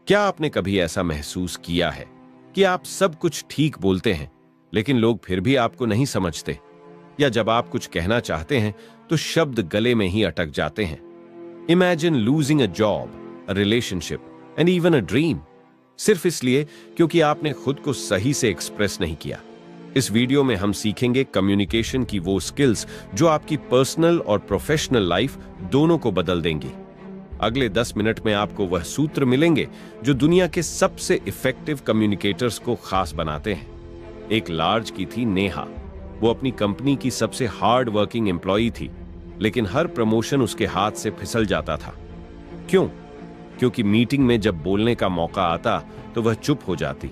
क्या आपने कभी ऐसा महसूस किया है कि आप सब कुछ ठीक बोलते हैं लेकिन लोग फिर भी आपको नहीं समझते, या जब आप कुछ कहना चाहते हैं तो शब्द गले में ही अटक जाते हैं? Imagine losing a job, a relationship and even a dream, सिर्फ इसलिए क्योंकि आपने खुद को सही से एक्सप्रेस नहीं किया। इस वीडियो में हम सीखेंगे कम्युनिकेशन की वो स्किल्स जो आपकी पर्सनल और प्रोफेशनल लाइफ दोनों को बदल देंगी। अगले 10 मिनट में आपको वह सूत्र मिलेंगे जो दुनिया के सबसे इफेक्टिव कम्युनिकेटर्स को खास बनाते हैं। एक लार्ज की थी नेहा। वो अपनी कंपनी की सबसे हार्ड वर्किंग एम्प्लॉई थी, लेकिन हर प्रमोशन उसके हाथ से फिसल जाता था। क्यों? क्योंकि मीटिंग में जब बोलने का मौका आता तो वह चुप हो जाती।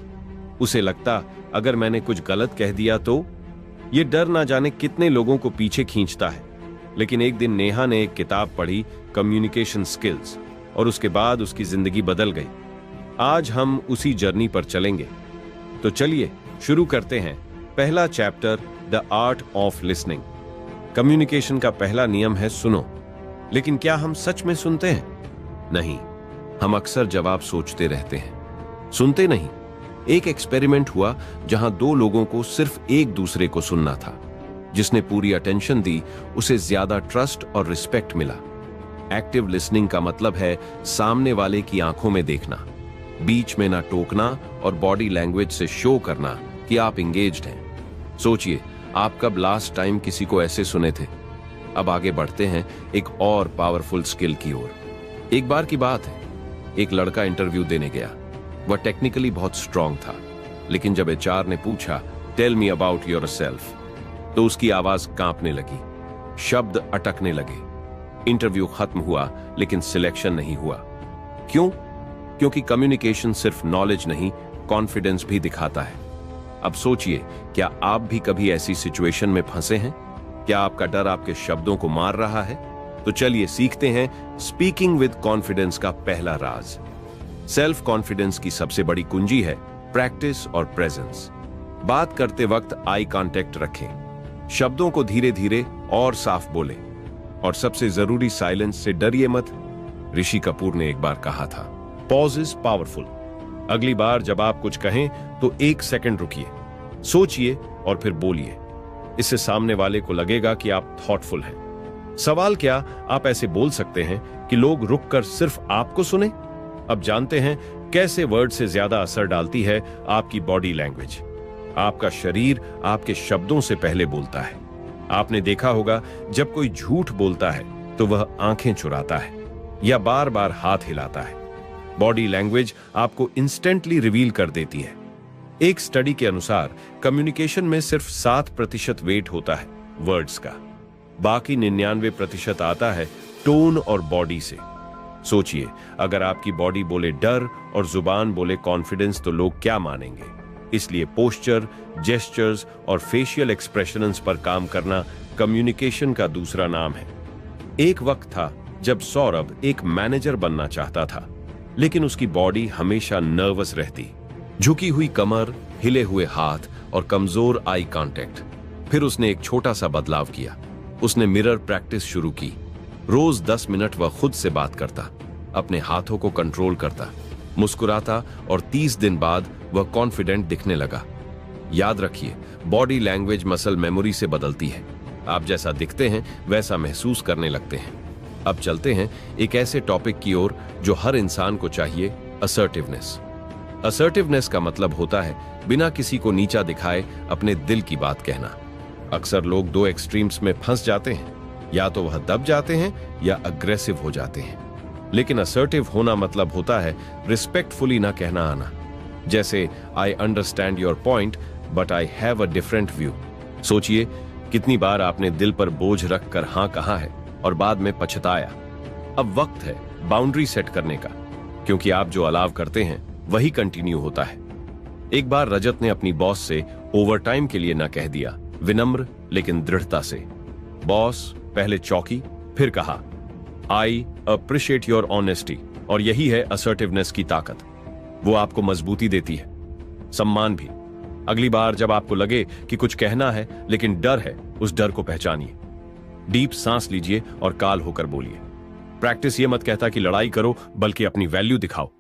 उसे लगता अगर मैंने कुछ गलत कह दिया तो। ये डर ना जाने कितने लोगों को पीछे खींचता है। लेकिन एक दिन नेहा ने एक किताब पढ़ी, कम्युनिकेशन स्किल्स, और उसके बाद उसकी जिंदगी बदल गई। आज हम उसी जर्नी पर चलेंगे। तो चलिए शुरू करते हैं। पहला chapter, the art of listening. Communication का पहला नियम है सुनो। लेकिन क्या हम सच में सुनते हैं? नहीं, हम अक्सर जवाब सोचते रहते हैं, सुनते नहीं। एक एक्सपेरिमेंट हुआ जहां 2 लोगों को सिर्फ एक दूसरे को सुनना था। जिसने पूरी अटेंशन दी उसे ज्यादा ट्रस्ट और रिस्पेक्ट मिला। एक्टिव लिसनिंग का मतलब है सामने वाले की आंखों में देखना, बीच में ना टोकना और बॉडी लैंग्वेज से शो करना कि आप एंगेज्ड हैं। सोचिए, आप कब लास्ट टाइम किसी को ऐसे सुने थे? अब आगे बढ़ते हैं एक और पावरफुल स्किल की ओर। एक बार की बात है, एक लड़का इंटरव्यू देने गया। वह टेक्निकली बहुत स्ट्रांग था, लेकिन जब एचआर ने पूछा टेल मी अबाउट योरसेल्फ, तो उसकी आवाज कांपने लगी, शब्द अटकने लगे। इंटरव्यू खत्म हुआ लेकिन सिलेक्शन नहीं हुआ। क्यों? क्योंकि कम्युनिकेशन सिर्फ नॉलेज नहीं, कॉन्फिडेंस भी दिखाता है। अब सोचिए, क्या आप भी कभी ऐसी सिचुएशन में फंसे हैं? क्या आपका डर आपके शब्दों को मार रहा है? तो चलिए सीखते हैं स्पीकिंग विद कॉन्फिडेंस का पहला राज। सेल्फ कॉन्फिडेंस की सबसे बड़ी कुंजी है प्रैक्टिस और प्रेजेंस। बात करते वक्त आई कांटेक्ट रखें, शब्दों को धीरे धीरे और साफ बोलें, और सबसे जरूरी साइलेंस से डरिए मत। ऋषि कपूर ने एक बार कहा था, पॉज इज पावरफुल। अगली बार जब आप कुछ कहें तो 1 सेकंड रुकिए, सोचिए और फिर बोलिए। इससे सामने वाले को लगेगा कि आप थॉटफुल हैं। सवाल क्या आप ऐसे बोल सकते हैं कि लोग रुककर सिर्फ आपको सुने? अब जानते हैं कैसे वर्ड से ज्यादा असर डालती है आपकी बॉडी लैंग्वेज। आपका शरीर आपके शब्दों से पहले बोलता है। आपने देखा होगा जब कोई झूठ बोलता है तो वह आंखें चुराता है या बार बार हाथ हिलाता है। बॉडी लैंग्वेज आपको इंस्टेंटली रिवील कर देती है। एक स्टडी के अनुसार कम्युनिकेशन में सिर्फ 7% वेट होता है वर्ड्स का, बाकी 99% आता है टोन और बॉडी से। सोचिए, अगर आपकी बॉडी बोले डर और जुबान बोले कॉन्फिडेंस तो लोग क्या मानेंगे? इसलिए पोस्चर, जेस्चर्स और फेशियल एक्सप्रेशंस पर काम करना कम्युनिकेशन का दूसरा नाम है। एक वक्त था जब सौरभ एक मैनेजर बनना चाहता था, लेकिन उसकी बॉडी हमेशा नर्वस रहती। झुकी हुई कमर, हिले हुए हाथ और कमजोर आई कांटेक्ट। फिर उसने एक छोटा सा बदलाव किया। उसने मिरर प्रैक्टिस शुरू की। रोज 10 मिनट वह खुद से बात करता, अपने हाथों को कंट्रोल करता, मुस्कुराता, और 30 दिन बाद वह कॉन्फिडेंट दिखने लगा। याद रखिए, बॉडी लैंग्वेज मसल मेमोरी से बदलती है। आप जैसा दिखते हैं वैसा महसूस करने लगते हैं। अब चलते हैं एक ऐसे टॉपिक की ओर जो हर इंसान को चाहिए, असर्टिवनेस। असर्टिवनेस का मतलब होता है बिना किसी को नीचा दिखाए अपने दिल की बात कहना। अक्सर लोग 2 एक्सट्रीम्स में फंस जाते हैं, या तो वह दब जाते हैं या अग्रेसिव हो जाते हैं। लेकिन असर्टिव होना मतलब होता है रिस्पेक्टफुली ना कहना आना। जैसे I understand your point but I have a different view. सोचिए, कितनी बार आपने दिल पर बोझ रख कर हाँ कहा है और बाद में पछताया। अब वक्त है बाउंड्री सेट करने का, क्योंकि आप जो अलाव करते हैं वही कंटिन्यू होता है। एक बार रजत ने अपनी बॉस से ओवरटाइम के लिए ना कह दिया, विनम्र लेकिन दृढ़ता से। बॉस पहले चौंकी, फिर कहा आई अप्रिशिएट योर ऑनेस्टी। और यही है असर्टिवनेस की ताकत। वो आपको मजबूती देती है, सम्मान भी। अगली बार जब आपको लगे कि कुछ कहना है लेकिन डर है, उस डर को पहचानिए। डीप सांस लीजिए और काल होकर बोलिए। प्रैक्टिस ये मत कहता कि लड़ाई करो, बल्कि अपनी वैल्यू दिखाओ।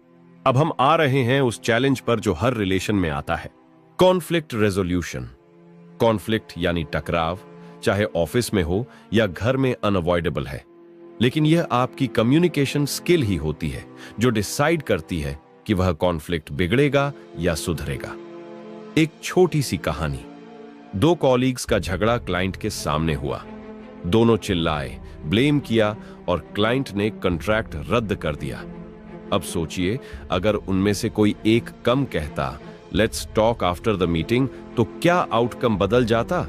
अब हम आ रहे हैं उस चैलेंज पर जो हर रिलेशन में आता है, कॉन्फ्लिक्ट रेजोल्यूशन। कॉन्फ्लिक्ट यानी टकराव, चाहे ऑफिस में हो या घर में, अनअवॉइडेबल है, लेकिन यह आपकी कम्युनिकेशन स्किल ही होती है जो डिसाइड करती है कि वह कॉन्फ्लिक्ट बिगड़ेगा या सुधरेगा। एक छोटी सी कहानी। दो कॉलीग्स का झगड़ा क्लाइंट के सामने हुआ। दोनों चिल्लाए, ब्लेम किया और क्लाइंट ने कॉन्ट्रैक्ट रद्द कर दिया। अब सोचिए, अगर उनमें से कोई एक कम कहता, let's talk after the meeting, तो क्या आउटकम बदल जाता?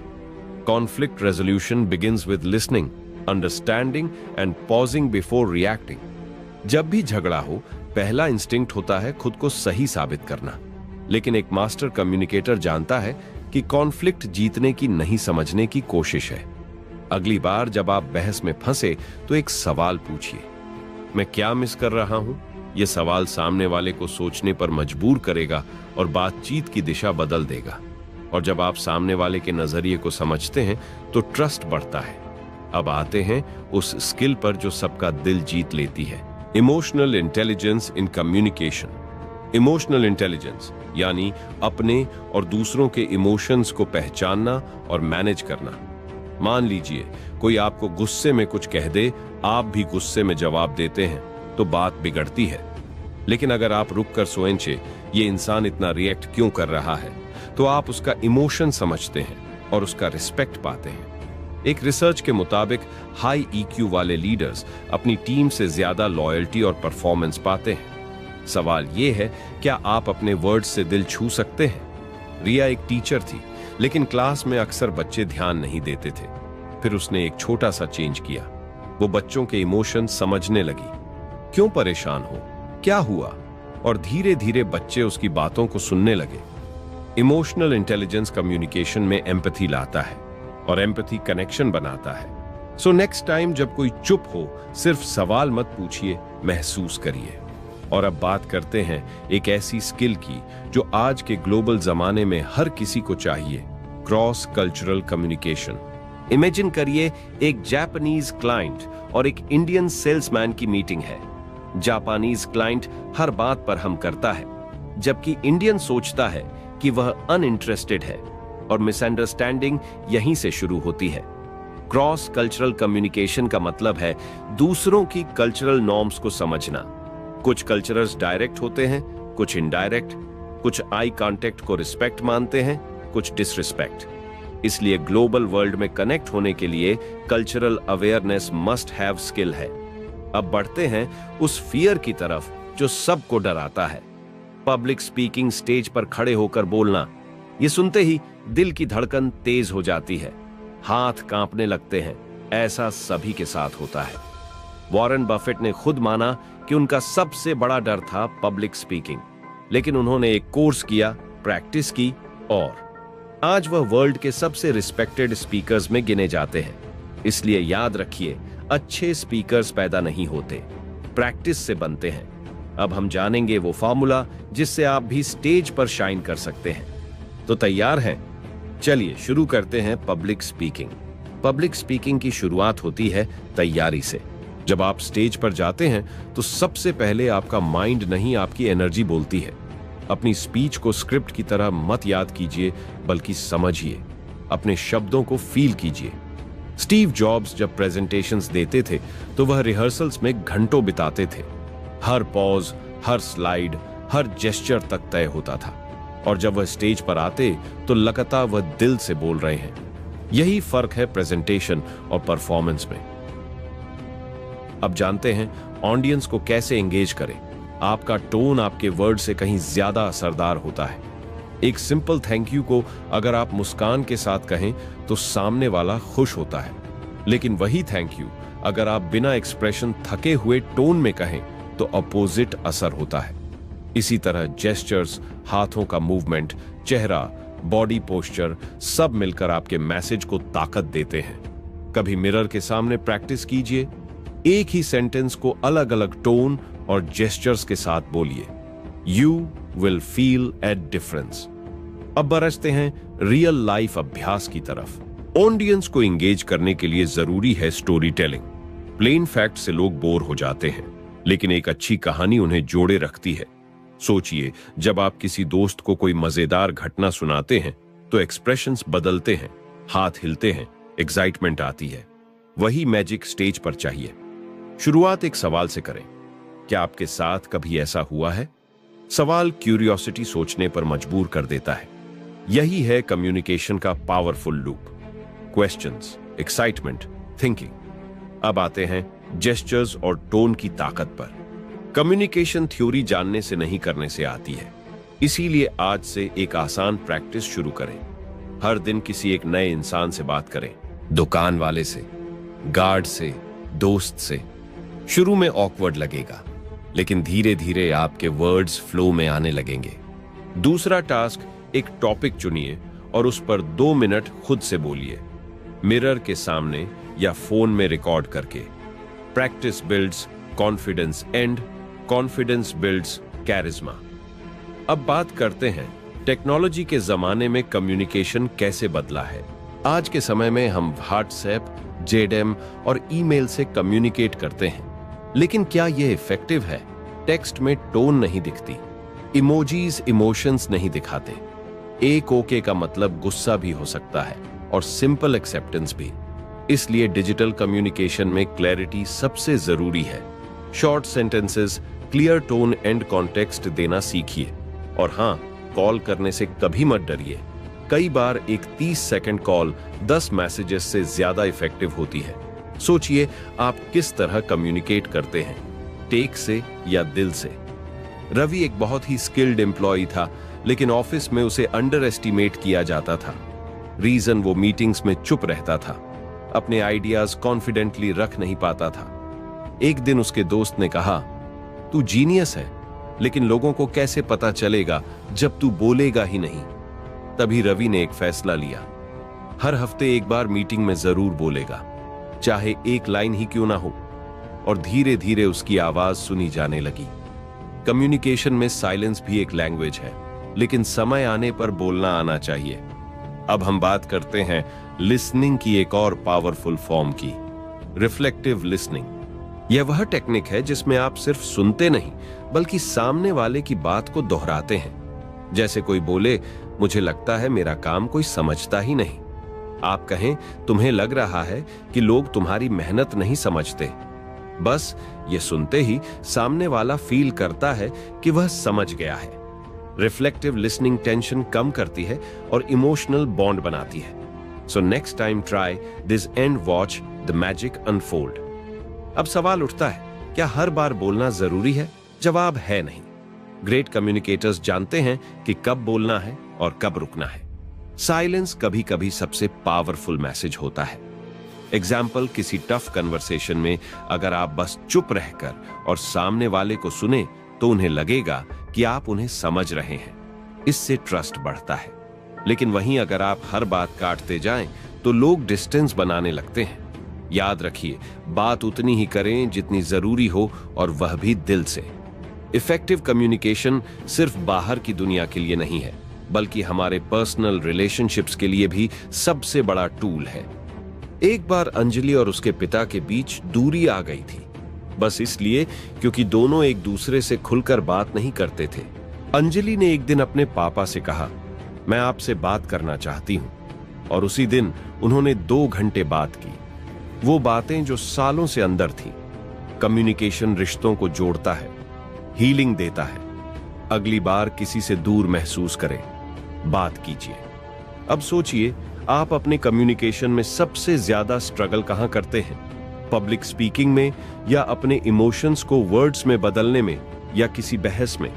Conflict resolution begins with listening, understanding and pausing before reacting. जब भी झगड़ा हो, पहला इंस्टिंक्ट होता है खुद को सही साबित करना, लेकिन एक मास्टर कम्युनिकेटर जानता है कि कॉन्फ्लिक्ट जीतने की नहीं, समझने की कोशिश है। अगली बार जब आप बहस में फंसे तो एक सवाल पूछिए, मैं क्या मिस कर रहा हूं? यह सवाल सामने वाले को सोचने पर मजबूर करेगा और बातचीत की दिशा बदल देगा। और जब आप सामने वाले के नजरिए को समझते हैं तो ट्रस्ट बढ़ता है। अब आते हैं उस स्किल पर जो सबका दिल जीत लेती है, emotional intelligence in communication. Emotional intelligence यानी अपने और दूसरों के इमोशंस को पहचानना और मैनेज करना। मान लीजिए कोई आपको गुस्से में कुछ कह दे, आप भी गुस्से में जवाब देते हैं, तो बात बिगड़ती है। लेकिन अगर आप रुककर सोचें, ये इंसान इतना रिएक्ट क्यों कर रहा है, तो आप उसका इमोशन समझते हैं और उसका रिस्पेक्ट पाते हैं। एक रिसर्च के मुताबिक हाई ईक्यू वाले लीडर्स अपनी टीम से ज्यादा लॉयल्टी और परफॉर्मेंस पाते हैं। सवाल यह है, क्या आप अपने वर्ड्स से दिल छू सकते हैं? रिया एक टीचर थी, लेकिन क्लास में अक्सर बच्चे ध्यान नहीं देते थे। फिर उसने एक छोटा सा चेंज किया। वो बच्चों के इमोशन समझने लगी, क्यों परेशान हो, क्या हुआ, और धीरे धीरे बच्चे उसकी बातों को सुनने लगे। इमोशनल इंटेलिजेंस कम्युनिकेशन में एम्पैथी लाता है और एम्पैथी कनेक्शन बनाता है। सो नेक्स्ट टाइम जब कोई चुप हो, सिर्फ सवाल मत पूछिए, महसूस करिए। और अब बात करते हैं एक ऐसी स्किल की जो आज के ग्लोबल जमाने में हर किसी को चाहिए, क्रॉस कल्चरल कम्युनिकेशन। इमेजिन करिए, एक जापानीज क्लाइंट और एक इंडियन सेल्समैन की मीटिंग है। जापानीज क्लाइंट हर बात पर हम करता है, जबकि इंडियन सोचता है कि वह अनइंटरेस्टेड है, और मिसअंडरस्टैंडिंग यहीं से शुरू होती है। क्रॉस कल्चरल कम्युनिकेशन का मतलब है दूसरों की कल्चरल नॉर्म्स को समझना। कुछ कल्चरर्स डायरेक्ट होते हैं, कुछ इनडायरेक्ट, कुछ आई कांटेक्ट को रिस्पेक्ट मानते हैं, कुछ डिसरिस्पेक्ट। इसलिए ग्लोबल वर्ल्ड में कनेक्ट होने के लिए cultural awareness must have skill है। अब बढ़ते हैं उस फियर की तरफ जो सबको डराता है, पब्लिक स्पीकिंग, स्टेज पर खड़े होकर बोलना। ये सुनते ही दिल की धड़कन तेज हो जाती है, हाथ कांपने लगते हैं। ऐसा सभी के साथ होता है। वॉरेन बफेट ने खुद माना कि उनका सबसे बड़ा डर था पब्लिक स्पीकिंग, लेकिन उन्होंने एक कोर्स किया, प्रैक्टिस की, और आज वह वर्ल्ड के सबसे रिस्पेक्टेड स्पीकर्स में गिने जाते हैं। इसलिए याद रखिए, अच्छे स्पीकर्स पैदा नहीं होते, प्रैक्टिस से बनते हैं। अब हम जानेंगे वो फॉर्मूला जिससे आप भी स्टेज पर शाइन कर सकते हैं। तो तैयार हैं? चलिए शुरू करते हैं पब्लिक स्पीकिंग। पब्लिक स्पीकिंग की शुरुआत होती है तैयारी से। जब आप स्टेज पर जाते हैं तो सबसे पहले आपका माइंड नहीं, आपकी एनर्जी बोलती है। अपनी स्पीच को स्क्रिप्ट की तरह मत याद कीजिए, बल्कि समझिए, अपने शब्दों को फील कीजिए। स्टीव जॉब्स जब प्रेजेंटेशंस देते थे तो वह रिहर्सल्स में घंटों बिताते थे। हर पॉज, हर स्लाइड, हर जेस्चर तक तय होता था, और जब वह स्टेज पर आते तो लगता वह दिल से बोल रहे हैं। यही फर्क है प्रेजेंटेशन और परफॉर्मेंस में। अब जानते हैं ऑडियंस को कैसे एंगेज करें। आपका टोन आपके वर्ड से कहीं ज्यादा असरदार होता है। एक सिंपल थैंक यू को अगर आप मुस्कान के साथ कहें तो सामने वाला खुश होता है, लेकिन वही थैंक यू अगर आप बिना एक्सप्रेशन, थके हुए टोन में कहें तो अपोजिट असर होता है। इसी तरह जेस्चर्स, हाथों का मूवमेंट, चेहरा, बॉडी पोस्चर, सब मिलकर आपके मैसेज को ताकत देते हैं। कभी मिरर के सामने प्रैक्टिस कीजिए, एक ही सेंटेंस को अलग अलग टोन और जेस्चर्स के साथ बोलिए। You will feel a difference. अब बरसते हैं रियल लाइफ अभ्यास की तरफ। ऑडियंस को एंगेज करने के लिए जरूरी है स्टोरी टेलिंग। प्लेन फैक्ट से लोग बोर हो जाते हैं, लेकिन एक अच्छी कहानी उन्हें जोड़े रखती है। सोचिए, जब आप किसी दोस्त को कोई मजेदार घटना सुनाते हैं तो एक्सप्रेशंस बदलते हैं, हाथ हिलते हैं, एक्साइटमेंट आती है। वही मैजिक स्टेज पर चाहिए। शुरुआत एक सवाल से करें, क्या आपके साथ कभी ऐसा हुआ है? सवाल क्यूरियोसिटी सोचने पर मजबूर कर देता है। यही है कम्युनिकेशन का powerful loop. Questions, excitement, thinking. अब आते हैं जेस्चर्स और टोन की ताकत पर। कम्युनिकेशन थ्योरी जानने से नहीं, करने से आती है। इसीलिए आज से एक आसान प्रैक्टिस शुरू करें। हर दिन किसी एक नए इंसान से बात करें, दुकान वाले से, गार्ड से, दोस्त से। शुरू में ऑकवर्ड लगेगा, लेकिन धीरे धीरे आपके वर्ड्स फ्लो में आने लगेंगे। दूसरा टास्क, एक टॉपिक चुनिए और उस पर 2 मिनट खुद से बोलिए, मिरर के सामने या फोन में रिकॉर्ड करके। Practice builds confidence and confidence builds charisma. अब बात करते हैं टेक्नोलॉजी के जमाने में कम्युनिकेशन कैसे बदला है। आज के समय में हम व्हाट्सएप, जेडएम और ईमेल से कम्युनिकेट करते हैं, लेकिन क्या यह इफेक्टिव है? टेक्स्ट में टोन नहीं दिखती, इमोजीज इमोशंस नहीं दिखाते। एक ओके का मतलब गुस्सा भी हो सकता है और सिंपल एक्सेप्टेंस भी। इसलिए डिजिटल कम्युनिकेशन में क्लैरिटी सबसे जरूरी है। Short sentences, clear tone and context देना सीखिए। और हां, कॉल करने से कभी मत डरिए। कई बार एक 30 सेकंड कॉल 10 मैसेजेस से ज्यादा इफेक्टिव होती है। सोचिए, आप किस तरह कम्युनिकेट करते हैं, टेक से या दिल से। रवि एक बहुत ही स्किल्ड एम्प्लॉय था, लेकिन ऑफिस में उसे अंडर एस्टिमेट किया जाता था। रीजन, वो मीटिंग्स में चुप रहता था, अपने आइडियाज कॉन्फिडेंटली रख नहीं पाता था। एक दिन उसके दोस्त ने कहा, तू जीनियस है, लेकिन लोगों को कैसे पता चलेगा जब तू बोलेगा ही नहीं। तभी रवि ने एक फैसला लिया, हर हफ्ते एक बार मीटिंग में जरूर बोलेगा, चाहे एक लाइन ही क्यों ना हो। और धीरे धीरे उसकी आवाज सुनी जाने लगी। कम्युनिकेशन में साइलेंस भी एक लैंग्वेज है, लेकिन समय आने पर बोलना आना चाहिए। अब हम बात करते हैं लिसनिंग की एक और पावरफुल फॉर्म की, रिफ्लेक्टिव लिसनिंग। यह वह टेक्निक है जिसमें आप सिर्फ सुनते नहीं, बल्कि सामने वाले की बात को दोहराते हैं। जैसे कोई बोले, मुझे लगता है मेरा काम कोई समझता ही नहीं। आप कहें, तुम्हें लग रहा है कि लोग तुम्हारी मेहनत नहीं समझते। बस ये सुनते ही सामने वाला फील करता है कि वह समझ गया है। रिफ्लेक्टिव लिसनिंग टेंशन कम करती है और इमोशनल बॉन्ड बनाती है। So next time try this and watch the magic unfold. अब सवाल उठता है, क्या हर बार बोलना जरूरी है? जवाब है नहीं। ग्रेट कम्युनिकेटर्स जानते हैं कि कब बोलना है और कब रुकना है। साइलेंस कभी कभी सबसे पावरफुल मैसेज होता है। एग्जाम्पल, किसी टफ कन्वर्सेशन में अगर आप बस चुप रहकर और सामने वाले को सुने, तो उन्हें लगेगा कि आप उन्हें समझ रहे हैं। इससे ट्रस्ट बढ़ता है। लेकिन वहीं अगर आप हर बात काटते जाएं, तो लोग डिस्टेंस बनाने लगते हैं। याद रखिए, बात उतनी ही करें जितनी जरूरी हो, और वह भी दिल से। इफेक्टिव कम्युनिकेशन सिर्फ बाहर की दुनिया के लिए नहीं है, बल्कि हमारे पर्सनल रिलेशनशिप्स के लिए भी सबसे बड़ा टूल है। एक बार अंजलि और उसके पिता के बीच दूरी आ गई थी, बस इसलिए क्योंकि दोनों एक दूसरे से खुलकर बात नहीं करते थे। अंजलि ने एक दिन अपने पापा से कहा, मैं आपसे बात करना चाहती हूं। और उसी दिन उन्होंने 2 घंटे बात की। वो बातें जो सालों से अंदर थी। कम्युनिकेशन रिश्तों को जोड़ता है, हीलिंग देता है। अगली बार किसी से दूर महसूस करें, बात कीजिए। अब सोचिए, आप अपने कम्युनिकेशन में सबसे ज्यादा स्ट्रगल कहां करते हैं? पब्लिक स्पीकिंग में, या अपने इमोशंस को वर्ड्स में बदलने में, या किसी बहस में,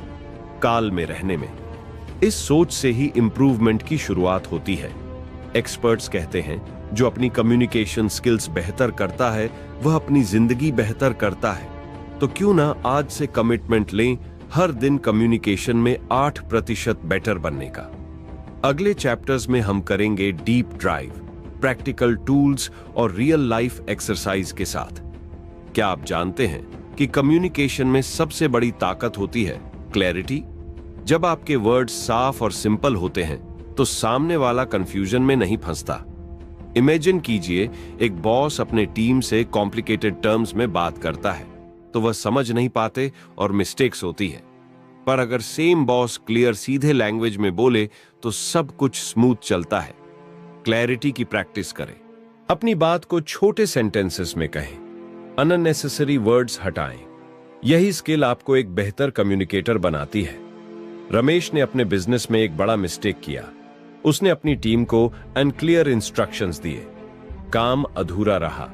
काल में रहने में? इस सोच से ही इंप्रूवमेंट की शुरुआत होती है। एक्सपर्ट्स कहते हैं, जो अपनी कम्युनिकेशन स्किल्स बेहतर करता है, वह अपनी जिंदगी बेहतर करता है। तो क्यों ना आज से कमिटमेंट लें, हर दिन कम्युनिकेशन में 8% बेटर बनने का। अगले चैप्टर्स में हम करेंगे डीप ड्राइव, प्रैक्टिकल टूल्स और रियल लाइफ एक्सरसाइज के साथ। क्या आप जानते हैं कि कम्युनिकेशन में सबसे बड़ी ताकत होती है क्लैरिटी? जब आपके वर्ड्स साफ और सिंपल होते हैं, तो सामने वाला कंफ्यूजन में नहीं फंसता। इमेजिन कीजिए, एक बॉस अपने टीम से कॉम्प्लिकेटेड टर्म्स में बात करता है, तो वह समझ नहीं पाते और मिस्टेक्स होती है। पर अगर सेम बॉस क्लियर सीधे लैंग्वेज में बोले तो सब कुछ स्मूथ चलता है। क्लैरिटी की प्रैक्टिस करें। अपनी बात को छोटे सेंटेंसेस में कहें। अननेसेसरी वर्ड्स हटाएं। यही स्किल आपको एक बेहतर कम्युनिकेटर बनाती है। रमेश ने अपने बिजनेस में एक बड़ा मिस्टेक किया। उसने अपनी टीम को अनक्लियर इंस्ट्रक्शंस दिए। काम अधूरा रहा,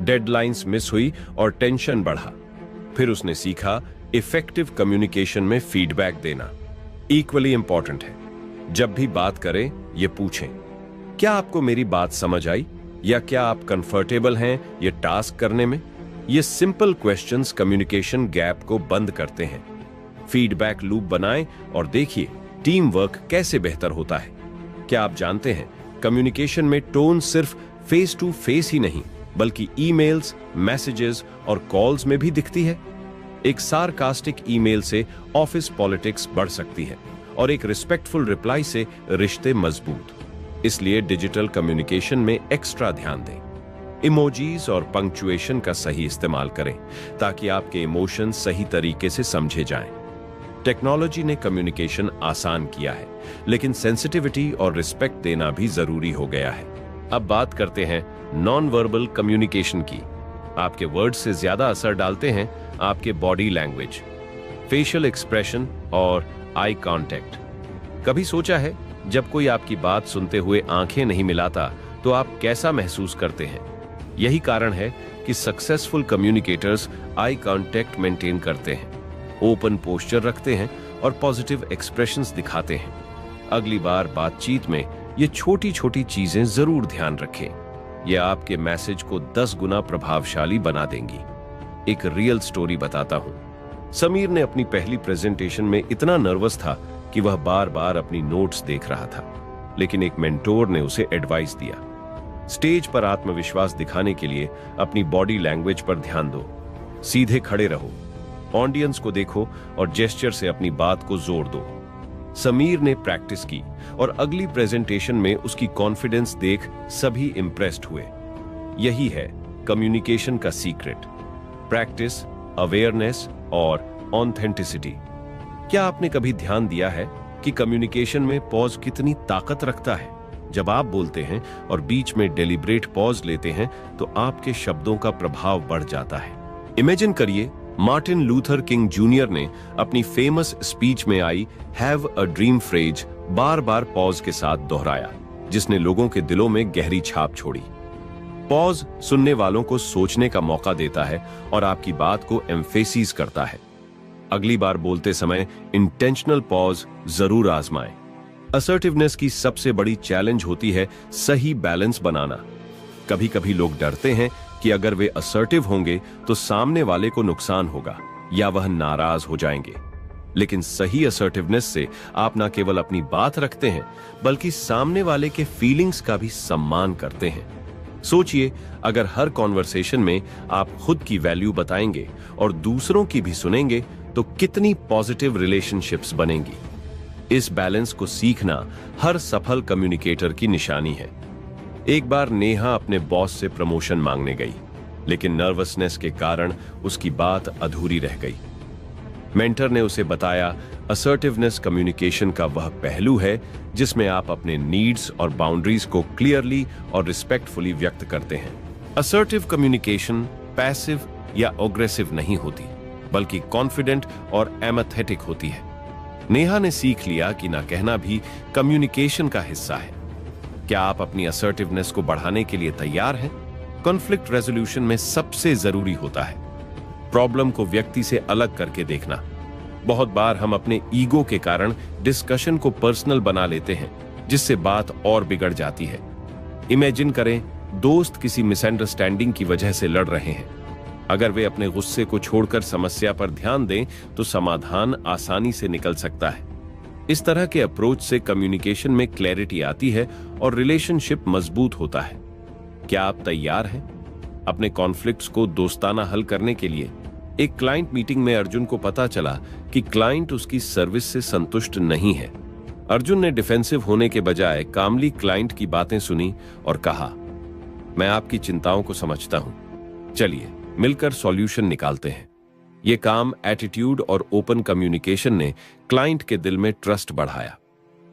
डेडलाइंस मिस हुई और टेंशन बढ़ा। फिर उसने सीखा इफेक्टिव कम्युनिकेशन में फीडबैक देना इक्वली इंपॉर्टेंट है। जब भी बात करें, ये पूछें, क्या आपको मेरी बात समझ आई, या क्या आप कंफर्टेबल हैं ये टास्क करने में? ये सिंपल क्वेश्चंस कम्युनिकेशन गैप को बंद करते हैं। फीडबैक लूप बनाएं और देखिए टीम वर्क कैसे बेहतर होता है। क्या आप जानते हैं, कम्युनिकेशन में टोन सिर्फ फेस टू फेस ही नहीं, बल्कि ईमेल्स, मैसेजेस और कॉल्स में भी दिखती है। एक सार्कास्टिक ईमेल से ऑफिस पॉलिटिक्स बढ़ सकती है और एक रिस्पेक्टफुल रिप्लाई से रिश्ते मजबूत। इसलिए डिजिटल कम्युनिकेशन में एक्स्ट्रा ध्यान दें। इमोजीज और पंक्चुएशन का सही इस्तेमाल करें ताकि आपके इमोशन सही तरीके से समझे जाएं। टेक्नोलॉजी ने कम्युनिकेशन आसान किया है, लेकिन सेंसिटिविटी और रिस्पेक्ट देना भी जरूरी हो गया है। अब बात करते हैं नॉन वर्बल कम्युनिकेशन की। आपके वर्ड से ज्यादा असर डालते हैं आपके बॉडी लैंग्वेज, फेशियल एक्सप्रेशन और आई कांटेक्ट। कभी सोचा है, जब कोई आपकी बात सुनते हुए आंखें नहीं मिलाता तो आप कैसा महसूस करते हैं? यही कारण है कि successful communicators eye contact maintain करते हैं, ओपन पोस्चर रखते हैं और पॉजिटिव एक्सप्रेशंस दिखाते हैं। अगली बार बातचीत में ये छोटी छोटी चीजें जरूर ध्यान रखें। ये आपके मैसेज को 10 गुना प्रभावशाली बना देंगी। एक रियल स्टोरी बताता हूं। समीर ने अपनी पहली प्रेजेंटेशन में इतना नर्वस था कि वह बार बार अपनी नोट्स देख रहा था, लेकिन एक मेंटोर ने उसे एडवाइस दिया, स्टेज पर आत्मविश्वास दिखाने के लिए अपनी बॉडी लैंग्वेज पर ध्यान दो, सीधे खड़े रहो, ऑडियंस को देखो और जेस्चर से अपनी बात को जोर दो। समीर ने प्रैक्टिस की और अगली प्रेजेंटेशन में उसकी कॉन्फिडेंस देख सभी इंप्रेस्ड हुए। यही है कम्युनिकेशन का सीक्रेट, प्रैक्टिस, अवेयरनेस और ऑथेंटिसिटी। क्या आपने कभी ध्यान दिया है कि कम्युनिकेशन में पॉज कितनी ताकत रखता है? जब आप बोलते हैं और बीच में डेलिब्रेट पॉज लेते हैं तो आपके शब्दों का प्रभाव बढ़ जाता है। इमेजिन करिए, मार्टिन लूथर किंग जूनियर ने अपनी फेमस स्पीच में I have a dream phrase bar bar pause के साथ दोहराया, जिसने लोगों के दिलों में गहरी छाप छोड़ी। पॉज सुनने वालों को सोचने का मौका देता है और आपकी बात को एम्फेसिस करता है। अगली बार बोलते समय इंटेंशनल पॉज जरूर आजमाएं। असर्टिवनेस की सबसे बड़ी चैलेंज होती है सही बैलेंस बनाना। कभी कभी लोग डरते हैं कि अगर वे असर्टिव होंगे तो सामने वाले को नुकसान होगा या वह नाराज हो जाएंगे। लेकिन सही असर्टिवनेस से आप न केवल अपनी बात रखते हैं, बल्कि सामने वाले के फीलिंग्स का भी सम्मान करते हैं। सोचिए, अगर हर कॉन्वर्सेशन में आप खुद की वैल्यू बताएंगे और दूसरों की भी सुनेंगे तो कितनी पॉजिटिव रिलेशनशिप्स बनेंगी। इस बैलेंस को सीखना हर सफल कम्युनिकेटर की निशानी है। एक बार नेहा अपने बॉस से प्रमोशन मांगने गई, लेकिन नर्वसनेस के कारण उसकी बात अधूरी रह गई। मेंटर ने उसे बताया, असर्टिवनेस कम्युनिकेशन का वह पहलू है जिसमें आप अपने नीड्स और बाउंड्रीज को क्लियरली और रिस्पेक्टफुली व्यक्त करते हैं। असर्टिव कम्युनिकेशन पैसिव या अग्रेसिव नहीं होती, बल्कि कॉन्फिडेंट और एम्पैथेटिक होती है। नेहा ने सीख लिया कि ना कहना भी कम्युनिकेशन का हिस्सा है। क्या आप अपनी असर्टिवनेस को बढ़ाने के लिए तैयार हैं? कॉन्फ्लिक्ट रेजोल्यूशन में सबसे जरूरी होता है प्रॉब्लम को व्यक्ति से अलग करके देखना। बहुत बार हम अपने ईगो के कारण डिस्कशन को पर्सनल बना लेते हैं, जिससे बात और बिगड़ जाती है। इमेजिन करें, दोस्त किसी मिसअंडरस्टैंडिंग की वजह से लड़ रहे हैं। अगर वे अपने गुस्से को छोड़कर समस्या पर ध्यान दें तो समाधान आसानी से निकल सकता है। इस तरह के अप्रोच से कम्युनिकेशन में क्लैरिटी आती है और रिलेशनशिप मजबूत होता है। क्या आप तैयार हैं अपने कॉन्फ्लिक्ट्स को दोस्ताना हल करने के लिए? एक क्लाइंट मीटिंग में अर्जुन को पता चला कि क्लाइंट उसकी सर्विस से संतुष्ट नहीं है। अर्जुन ने डिफेंसिव होने के बजाय कामली क्लाइंट की बातें सुनी और कहा, मैं आपकी चिंताओं को समझता हूं, चलिए मिलकर सॉल्यूशन निकालते हैं। ये काम एटीट्यूड और ओपन कम्युनिकेशन ने क्लाइंट के दिल में ट्रस्ट बढ़ाया।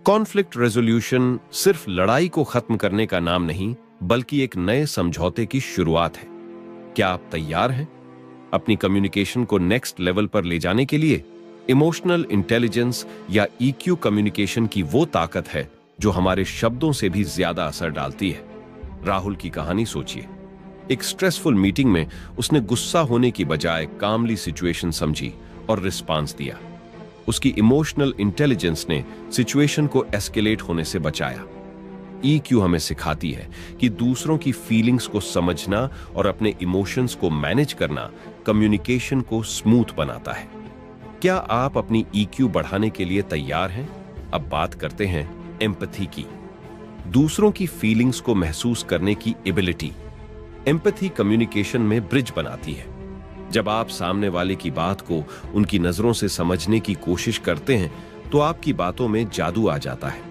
कॉन्फ्लिक्ट रेजोल्यूशन सिर्फ लड़ाई को खत्म करने का नाम नहीं, बल्कि एक नए समझौते की शुरुआत है। क्या आप तैयार हैं अपनी कम्युनिकेशन को नेक्स्ट लेवल पर ले जाने के लिए? इमोशनल इंटेलिजेंस या ईक्यू कम्युनिकेशन की वो ताकत है जो हमारे शब्दों से भी ज्यादा असर डालती है। राहुल की कहानी सोचिए। एक स्ट्रेसफुल मीटिंग में उसने गुस्सा होने की बजाय कामली सिचुएशन समझी और रिस्पांस दिया। उसकी इमोशनल इंटेलिजेंस ने सिचुएशन को एस्केलेट होने से बचाया। ईक्यू हमें सिखाती है कि दूसरों की फीलिंग्स को समझना और अपने इमोशंस को मैनेज करना कम्युनिकेशन को स्मूथ बनाता है। क्या आप अपनी ईक्यू बढ़ाने के लिए तैयार हैं? अब बात करते हैं एम्पैथी की, दूसरों की फीलिंग्स को महसूस करने की एबिलिटी। एम्पैथी कम्युनिकेशन में ब्रिज बनाती है। जब आप सामने वाले की बात को उनकी नजरों से समझने की कोशिश करते हैं तो आपकी बातों में जादू आ जाता है।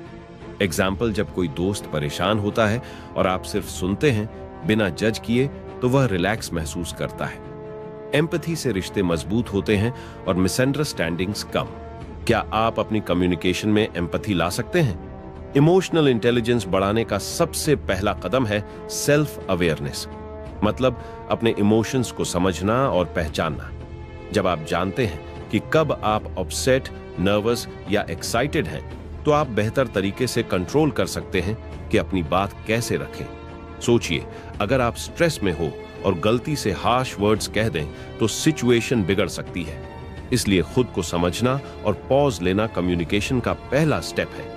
एग्जाम्पल, जब कोई दोस्त परेशान होता है और आप सिर्फ सुनते हैं बिना जज किए, तो वह रिलैक्स महसूस करता है। एम्पैथी से रिश्ते मजबूत होते हैं और मिसअंडरस्टैंडिंग्स कम। क्या आप अपनी कम्युनिकेशन में एम्पैथी ला सकते हैं? इमोशनल इंटेलिजेंस बढ़ाने का सबसे पहला कदम है सेल्फ अवेयरनेस, मतलब अपने इमोशंस को समझना और पहचानना। जब आप जानते हैं कि कब आप अपसेट, नर्वस या एक्साइटेड हैं, तो आप बेहतर तरीके से कंट्रोल कर सकते हैं कि अपनी बात कैसे रखें। सोचिए, अगर आप स्ट्रेस में हो और गलती से हार्श वर्ड्स कह दें तो सिचुएशन बिगड़ सकती है। इसलिए खुद को समझना और पॉज लेना कम्युनिकेशन का पहला स्टेप है।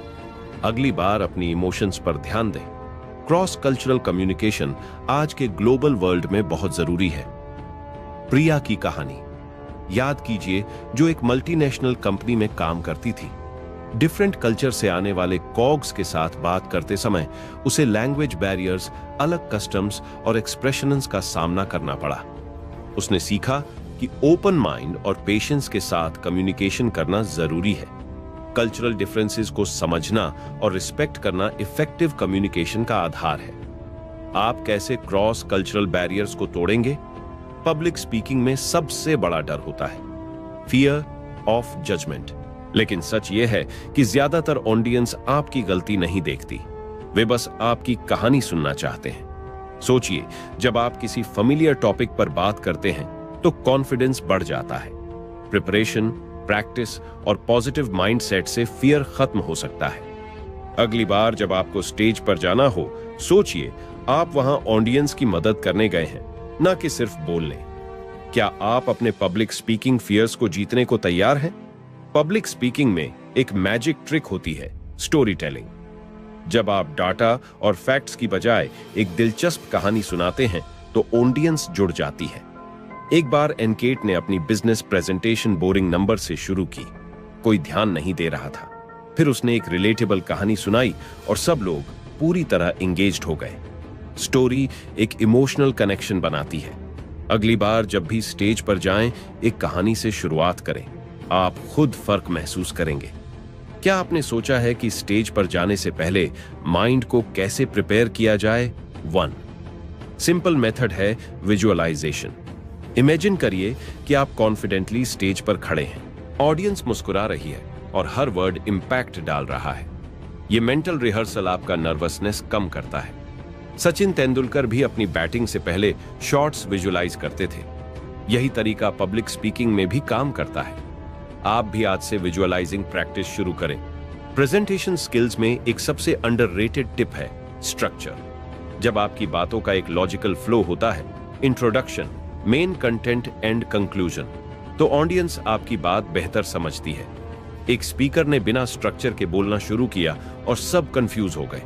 अगली बार अपनी इमोशंस पर ध्यान दें। क्रॉस कल्चरल कम्युनिकेशन आज के ग्लोबल वर्ल्ड में बहुत जरूरी है। प्रिया की कहानी याद कीजिए, जो एक मल्टीनेशनल कंपनी में काम करती थी। डिफरेंट कल्चर से आने वाले कॉग्स के साथ बात करते समय उसे लैंग्वेज बैरियर्स, अलग कस्टम्स और एक्सप्रेशंस का सामना करना पड़ा। उसने सीखा कि ओपन माइंड और पेशेंस के साथ कम्युनिकेशन करना जरूरी है। कल्चरल डिफरेंसेस को समझना और रिस्पेक्ट करना इफेक्टिव कम्युनिकेशन का आधार है। आप कैसे क्रॉस कल्चरल बैरियर्स को तोड़ेंगे? पब्लिक स्पीकिंग में सबसे बड़ा डर होता है फियर ऑफ जजमेंट। लेकिन सच यह है कि ज्यादातर ऑडियंस आपकी गलती नहीं देखती, वे बस आपकी कहानी सुनना चाहते हैं। सोचिए, जब आप किसी फेमिलियर टॉपिक पर बात करते हैं तो कॉन्फिडेंस बढ़ जाता है। प्रिपरेशन, प्रैक्टिस और पॉजिटिव माइंडसेट से फियर खत्म हो सकता है। अगली बार जब आपको स्टेज पर जाना हो, सोचिए आप वहां ऑडियंस की मदद करने गए हैं, न कि सिर्फ बोलने। क्या आप अपने पब्लिक स्पीकिंग फियर्स को जीतने को तैयार हैं? पब्लिक स्पीकिंग में एक मैजिक ट्रिक होती है, स्टोरी टेलिंग। जब आप डाटा और फैक्ट्स की बजाय एक दिलचस्प कहानी सुनाते हैं तो ऑडियंस जुड़ जाती है। एक बार एनकेट ने अपनी बिजनेस प्रेजेंटेशन बोरिंग नंबर से शुरू की। कोई ध्यान नहीं दे रहा था। फिर उसने एक रिलेटेबल कहानी सुनाई और सब लोग पूरी तरह एंगेज्ड हो गए। स्टोरी एक इमोशनल कनेक्शन बनाती है। अगली बार जब भी स्टेज पर जाएं, एक कहानी से शुरुआत करें। आप खुद फर्क महसूस करेंगे। क्या आपने सोचा है कि स्टेज पर जाने से पहले माइंड को कैसे प्रिपेयर किया जाए? 1 सिंपल मेथड है विजुअलाइजेशन। इमेजिन करिए कि आप कॉन्फिडेंटली स्टेज पर खड़े हैं, ऑडियंस मुस्कुरा रही है और हर वर्ड इंपैक्ट डाल रहा है। यह मेंटल रिहर्सल आपका नर्वसनेस कम करता है। सचिन तेंदुलकर भी अपनी बैटिंग से पहले शॉट्स विजुअलाइज करते थे। यही तरीका पब्लिक स्पीकिंग में भी काम करता है। आप भी आज से विजुअलाइजिंग प्रैक्टिस शुरू करें। प्रेजेंटेशन स्किल्स में एक सबसे अंडररेटेड टिप है स्ट्रक्चर। जब आपकी बातों का एक लॉजिकल फ्लो होता है, introduction, main content and conclusion, तो ऑडियंस आपकी बात बेहतर समझती है। एक स्पीकर ने बिना स्ट्रक्चर के बोलना शुरू किया और सब कंफ्यूज हो गए,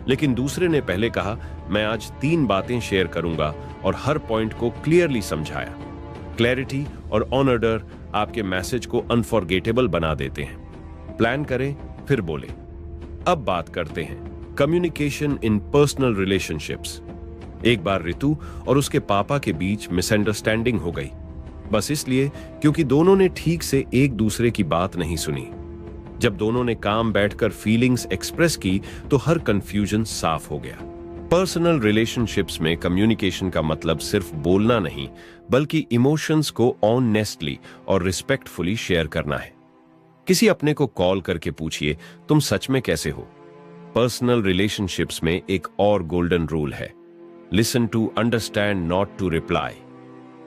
लेकिन दूसरे ने पहले कहा, मैं आज 3 बातें शेयर करूंगा, और हर पॉइंट को क्लियरली समझाया। क्लैरिटी और ऑनर्डर आपके मैसेज को अनफॉरगेटेबल बना देते हैं। प्लान करें, फिर बोले। अब बात करते हैं कम्युनिकेशन इन पर्सनल रिलेशनशिप्स। एक बार रितु और उसके पापा के बीच मिसअंडरस्टैंडिंग हो गई, बस इसलिए क्योंकि दोनों ने ठीक से एक दूसरे की बात नहीं सुनी। जब दोनों ने काम बैठकर फीलिंग्स एक्सप्रेस की तो हर कंफ्यूजन साफ हो गया। पर्सनल रिलेशनशिप्स में कम्युनिकेशन का मतलब सिर्फ बोलना नहीं, बल्कि इमोशंस को ऑनेस्टली और रिस्पेक्टफुली शेयर करना है। किसी अपने को कॉल करके पूछिए, तुम सच में कैसे हो? पर्सनल रिलेशनशिप्स में एक और गोल्डन रूल है, listen to understand not to reply.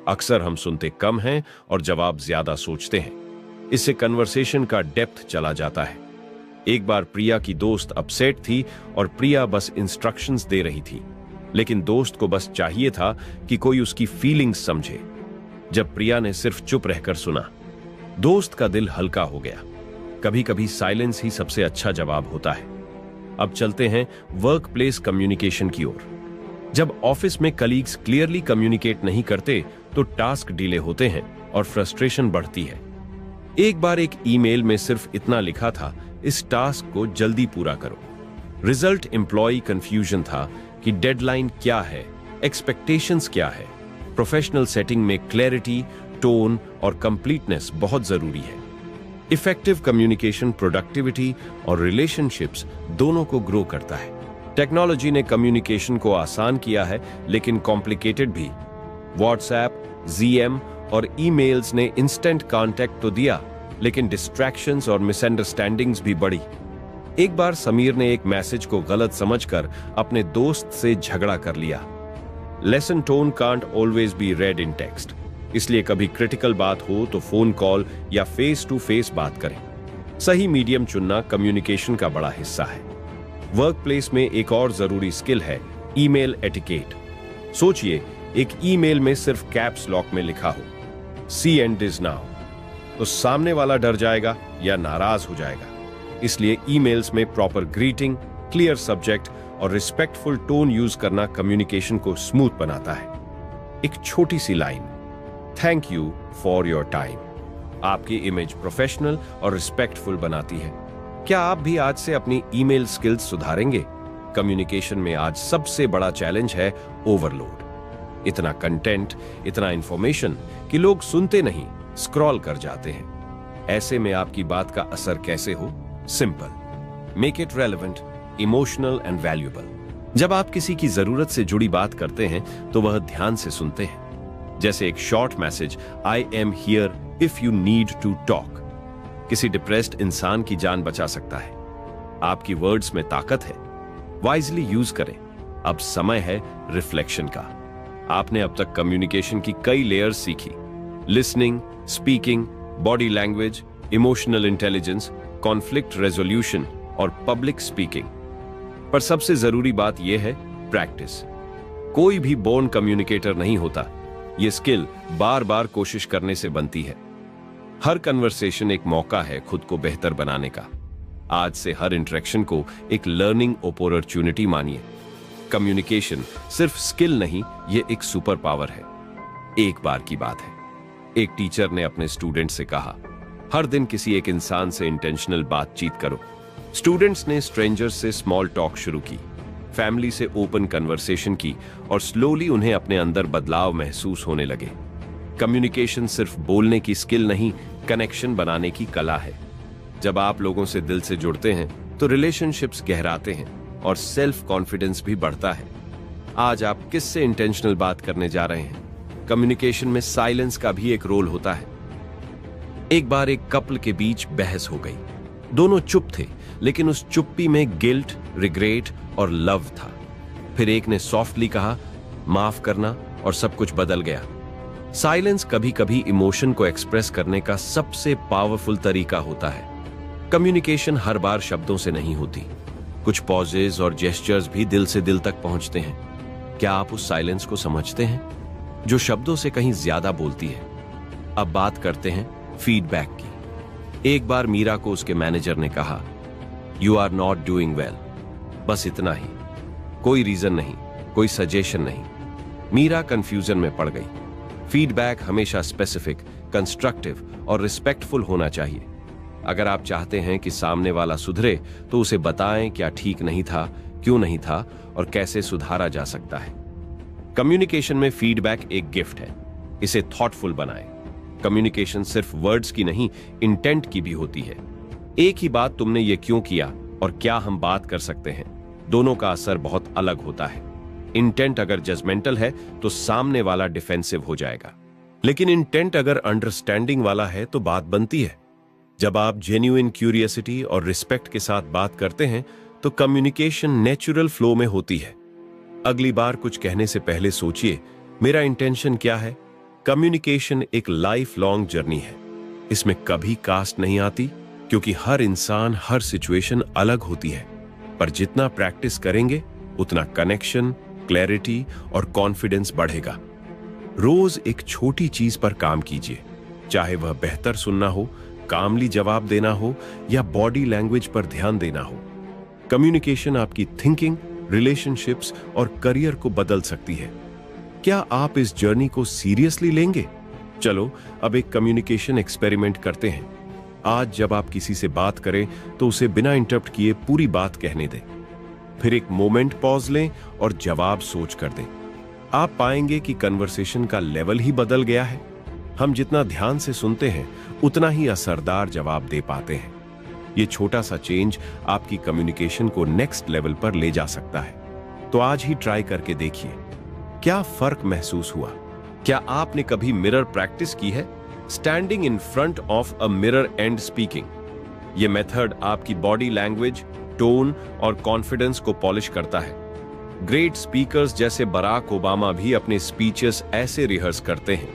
अक्सर हम सुनते कम हैं और जवाब ज्यादा सोचते हैं। इससे कन्वर्सेशन का डेप्थ चला जाता है। एक बार प्रिया की दोस्त अपसेट थी और प्रिया बस इंस्ट्रक्शंस दे रही थी, लेकिन दोस्त को बस चाहिए था कि कोई उसकी फीलिंग्स समझे। जब प्रिया ने सिर्फ चुप रहकर सुना, दोस्त का दिल हल्का हो गया। कभी कभी साइलेंस ही सबसे अच्छा जवाब होता है। अब चलते हैं वर्क प्लेस कम्युनिकेशन की ओर। जब ऑफिस में कलीग्स क्लियरली कम्युनिकेट नहीं करते तो टास्क डिले होते हैं और फ्रस्ट्रेशन बढ़ती है। एक बार एक ईमेल में सिर्फ इतना लिखा था, इस टास्क को जल्दी पूरा करो। रिजल्ट एम्प्लॉय कंफ्यूजन था कि डेडलाइन क्या है, एक्सपेक्टेशंस क्या है। प्रोफेशनल सेटिंग में क्लैरिटी, टोन और कंप्लीटनेस बहुत जरूरी है। इफेक्टिव कम्युनिकेशन प्रोडक्टिविटी और रिलेशनशिप्स दोनों को ग्रो करता है। टेक्नोलॉजी ने कम्युनिकेशन को आसान किया है, लेकिन कॉम्प्लिकेटेड भी। व्हाट्सएप, जीएम और ईमेल्स ने इंस्टेंट कांटेक्ट तो दिया, लेकिन डिस्ट्रैक्शंस और मिसअंडरस्टैंडिंग्स भी बढ़ी। एक बार समीर ने एक मैसेज को गलत समझकर अपने दोस्त से झगड़ा कर लिया। Lesson tone can't always be red in text, इसलिए कभी क्रिटिकल बात हो तो फोन कॉल या फेस टू फेस बात करें। सही मीडियम चुनना कम्युनिकेशन का बड़ा हिस्सा है। वर्क प्लेस में एक और जरूरी स्किल है ईमेल एटिकेट। सोचिए, एक ईमेल में सिर्फ कैप्स लॉक में लिखा हो, सी एंड इज नाउ, तो सामने वाला डर जाएगा या नाराज हो जाएगा। इसलिए ईमेल्स में प्रॉपर ग्रीटिंग, क्लियर सब्जेक्ट और रिस्पेक्टफुल टोन यूज करना कम्युनिकेशन को स्मूथ बनाता है। एक छोटी सी line, thank you for your time, आपकी इमेज प्रोफेशनल और रिस्पेक्टफुल बनाती है। क्या आप भी आज से अपनी ईमेल स्किल्स सुधारेंगे? कम्युनिकेशन में आज सबसे बड़ा चैलेंज है ओवरलोड। इतना कंटेंट, इतना इंफॉर्मेशन कि लोग सुनते नहीं, स्क्रॉल कर जाते हैं। ऐसे में आपकी बात का असर कैसे हो? Simple, make it relevant, emotional and valuable. जब आप किसी की जरूरत से जुड़ी बात करते हैं तो वह ध्यान से सुनते हैं। जैसे एक short message, I am here if you need to talk, किसी डिप्रेस्ड इंसान की जान बचा सकता है। आपकी वर्ड्स में ताकत है, वाइजली यूज करें। अब समय है रिफ्लेक्शन का। आपने अब तक कम्युनिकेशन की कई लेयर्स सीखी, listening, speaking, body language, emotional intelligence, conflict resolution और पब्लिक स्पीकिंग। पर सबसे जरूरी बात यह है प्रैक्टिस। कोई भी बोर्न कम्युनिकेटर नहीं होता, यह स्किल बार बार कोशिश करने से बनती है। हर कन्वर्सेशन एक मौका है खुद को बेहतर बनाने का। आज से हर इंटरेक्शन को एक लर्निंग अपॉर्चुनिटी मानिए। कम्युनिकेशन सिर्फ स्किल नहीं, यह एक सुपर पावर है। एक बार की बात है, एक टीचर ने अपने स्टूडेंट से कहा, हर दिन किसी एक इंसान से इंटेंशनल बातचीत करो। स्टूडेंट्स ने स्ट्रेंजर्स से स्मॉल टॉक शुरू की, फैमिली से ओपन कन्वर्सेशन की और स्लोली उन्हें अपने अंदर बदलाव महसूस होने लगे। कम्युनिकेशन सिर्फ बोलने की स्किल नहीं, कनेक्शन बनाने की कला है। जब आप लोगों से दिल से जुड़ते हैं तो रिलेशनशिप्स गहराते हैं और सेल्फ कॉन्फिडेंस भी बढ़ता है। आज आप किससे इंटेंशनल बात करने जा रहे हैं? कम्युनिकेशन में साइलेंस का भी एक रोल होता है। एक बार एक कपल के बीच बहस हो गई। दोनों चुप थे, लेकिन उस चुप्पी में गिल्ट, रिग्रेट और लव था। फिर एक ने सॉफ्टली कहा, माफ करना, और सब कुछ बदल गया। साइलेंस कभी कभी इमोशन को एक्सप्रेस करने का सबसे पावरफुल तरीका होता है। कम्युनिकेशन हर बार शब्दों से नहीं होती, कुछ पॉजेज और जेस्चर्स भी दिल से दिल तक पहुंचते हैं। क्या आप उस साइलेंस को समझते हैं जो शब्दों से कहीं ज्यादा बोलती है? अब बात करते हैं फीडबैक की। एक बार मीरा को उसके मैनेजर ने कहा, you are not doing well. बस इतना ही, कोई रीजन नहीं, कोई सजेशन नहीं। मीरा कंफ्यूजन में पड़ गई। फीडबैक हमेशा स्पेसिफिक, कंस्ट्रक्टिव और रिस्पेक्टफुल होना चाहिए। अगर आप चाहते हैं कि सामने वाला सुधरे तो उसे बताएं क्या ठीक नहीं था, क्यों नहीं था और कैसे सुधारा जा सकता है। कम्युनिकेशन में फीडबैक एक गिफ्ट है, इसे थॉटफुल बनाएं। कम्युनिकेशन सिर्फ वर्ड्स की नहीं, इंटेंट की भी होती है। एक ही बात तुमने ये क्यों किया और क्या हम बात कर सकते हैं, दोनों का असर बहुत अलग होता है। इंटेंट अगर जजमेंटल है तो सामने वाला डिफेंसिव हो जाएगा, लेकिन इंटेंट अगर अंडरस्टैंडिंग वाला है तो बात बनती है। जब आप जेन्युइन क्यूरियोसिटी और रिस्पेक्ट के साथ बात करते हैं तो कम्युनिकेशन नेचुरल फ्लो में होती है। अगली बार कुछ कहने से पहले सोचिए, मेरा इंटेंशन क्या है। कम्युनिकेशन एक लाइफ लॉन्ग जर्नी है। इसमें कभी कास्ट नहीं आती, क्योंकि हर इंसान, हर सिचुएशन अलग होती है। पर जितना प्रैक्टिस करेंगे उतना कनेक्शन, क्लैरिटी और कॉन्फिडेंस बढ़ेगा। रोज एक छोटी चीज पर काम कीजिए, चाहे वह बेहतर सुनना हो, कामली जवाब देना हो या बॉडी लैंग्वेज पर ध्यान देना हो। कम्युनिकेशन आपकी थिंकिंग, रिलेशनशिप्स और करियर को बदल सकती है। क्या आप इस जर्नी को सीरियसली लेंगे? चलो अब एक कम्युनिकेशन एक्सपेरिमेंट करते हैं। आज जब आप किसी से बात करें तो उसे बिना इंटरप्ट किए पूरी बात कहने दें। फिर एक मोमेंट पॉज लें और जवाब सोच कर दें। आप पाएंगे कि कन्वर्सेशन का लेवल ही बदल गया है। हम जितना ध्यान से सुनते हैं उतना ही असरदार जवाब दे पाते हैं। ये छोटा सा चेंज आपकी कम्युनिकेशन को नेक्स्ट लेवल पर ले जा सकता है। तो आज ही ट्राई करके देखिए, क्या फर्क महसूस हुआ। क्या आपने कभी मिरर प्रैक्टिस की है? Standing in front of a mirror and speaking. यह मेथड आपकी बॉडी लैंग्वेज, टोन और कॉन्फिडेंस को पॉलिश करता है। ग्रेट स्पीकर्स जैसे बराक ओबामा भी अपने स्पीचेस ऐसे रिहर्स करते हैं।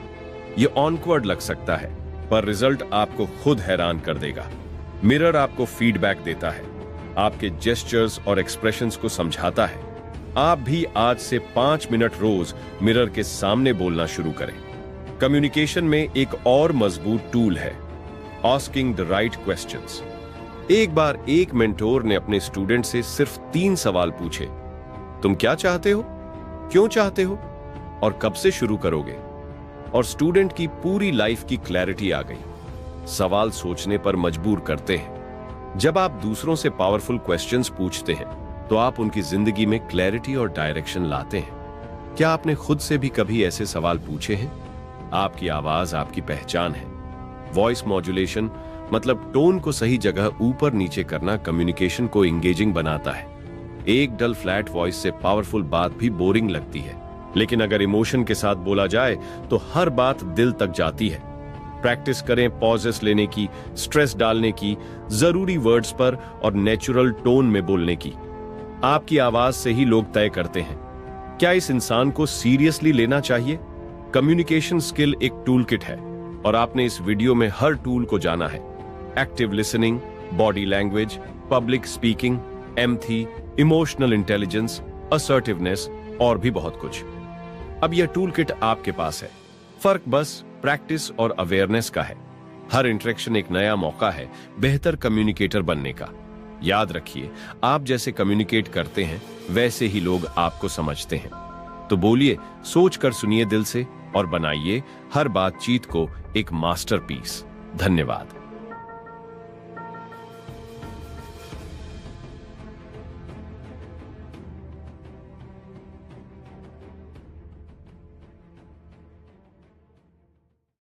यह ऑनवर्ड लग सकता है, पर रिजल्ट आपको खुद हैरान कर देगा। मिरर आपको फीडबैक देता है, आपके जेस्चर्स और एक्सप्रेशंस को समझाता है। आप भी आज से 5 मिनट रोज मिरर के सामने बोलना शुरू करें। कम्युनिकेशन में एक और मजबूत टूल है, आस्किंग द राइट क्वेश्चंस। एक बार एक मेंटोर ने अपने स्टूडेंट से सिर्फ 3 सवाल पूछे। तुम क्या चाहते हो, क्यों चाहते हो और कब से शुरू करोगे? और स्टूडेंट की पूरी लाइफ की क्लैरिटी आ गई। सवाल सोचने पर मजबूर करते हैं। जब आप दूसरों से पावरफुल क्वेश्चंस पूछते हैं तो आप उनकी जिंदगी में क्लैरिटी और डायरेक्शन लाते हैं। क्या आपने खुद से भी कभी ऐसे सवाल पूछे हैं? आपकी आवाज आपकी पहचान है। वॉइस मॉड्यूलेशन मतलब टोन को सही जगह ऊपर नीचे करना कम्युनिकेशन को एंगेजिंग बनाता है। एक डल फ्लैट वॉइस से पावरफुल बात भी बोरिंग लगती है, लेकिन अगर इमोशन के साथ बोला जाए तो हर बात दिल तक जाती है। प्रैक्टिस करें पॉजेस लेने की, स्ट्रेस डालने की, जरूरी वर्ड्स पर और नेचुरल टोन में बोलने की। आपकी आवाज से ही लोग तय करते हैं क्या इस इंसान को सीरियसली लेना चाहिए। कम्युनिकेशन स्किल एक टूल किट है और आपने इस वीडियो में हर टूल को जाना है। Active listening, body language, public speaking, empathy, emotional intelligence, assertiveness और भी बहुत कुछ। अब यह टूल किट आपके पास है। फर्क बस प्रैक्टिस और अवेयरनेस का है। हर इंटरेक्शन एक नया मौका है बेहतर कम्युनिकेटर बनने का। याद रखिए, आप जैसे कम्युनिकेट करते हैं वैसे ही लोग आपको समझते हैं। तो बोलिए, सोच कर सुनिए दिल से और बनाइए हर बातचीत को एक मास्टरपीस। धन्यवाद।